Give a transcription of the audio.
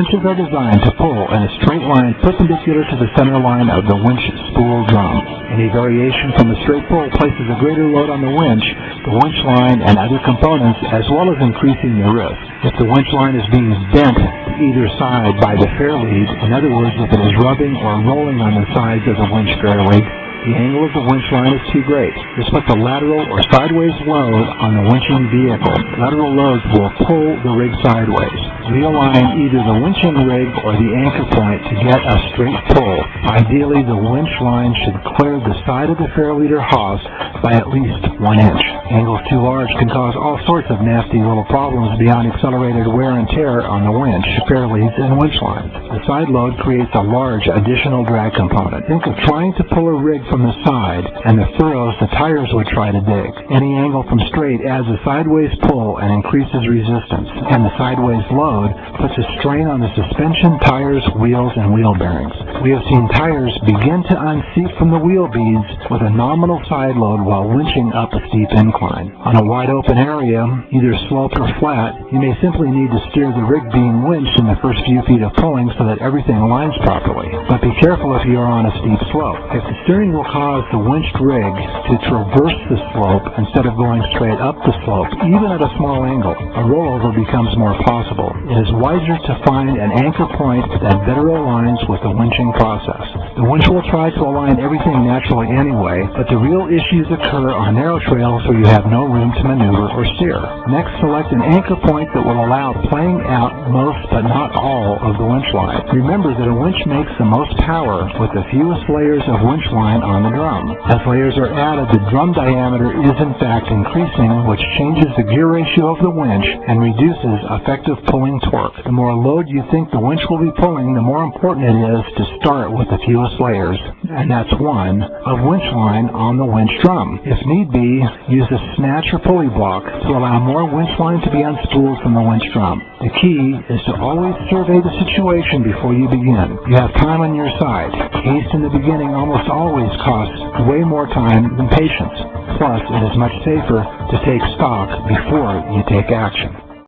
winches are designed to pull in a straight line perpendicular to the center line of the winch spool drum. Any variation from the straight pull places a greater load on the winch line, and other components, as well as increasing the risk. If the winch line is being bent to either side by the fair lead, in other words, if it is rubbing or rolling on the sides of the winch fair lead, the angle of the winch line is too great. This puts a lateral or sideways load on the winching vehicle. Lateral loads will pull the rig sideways. Realign either the winching rig or the anchor point to get a straight pull. Ideally, the winch line should clear the side of the fairleader hawse by at least 1 inch. Angles too large can cause all sorts of nasty little problems beyond accelerated wear and tear on the winch, fairleads, and winch lines. The side load creates a large additional drag component. Think of trying to pull a rig from the side and the furrows the tires would try to dig. Any angle from straight adds a sideways pull and increases resistance, and the sideways load puts a strain on the suspension, tires, wheels, and wheel bearings. We have seen tires begin to unseat from the wheel beads with a nominal side load while winching up a steep incline. On a wide open area, either sloped or flat, you may simply need to steer the rig being winched in the first few feet of pulling so that everything aligns properly. But be careful if you are on a steep slope. If the steering will cause the winched rig to traverse the slope instead of going straight up the slope, even at a small angle, a rollover becomes more possible. It is wiser to find an anchor point that better aligns with the winching process. The winch will try to align everything naturally anyway, but the real issues occur on narrow trails where you have no room to maneuver or steer. Next, select an anchor point that will allow playing out most but not all of the winch line. Remember that a winch makes the most power with the fewest layers of winch line on the drum. As layers are added, the drum diameter is in fact increasing, which changes the gear ratio of the winch and reduces effective pulling torque. The more load you think the winch will be pulling, the more important it is to start with the fewest layers, and that's 1, of winch line on the winch drum. If need be, use a snatch or pulley block to allow more winch line to be unspooled from the winch drum. The key is to always survey the situation before you begin. You have time on your side. Haste in the beginning almost always costs way more time than patience. Plus, it is much safer to take stock before you take action.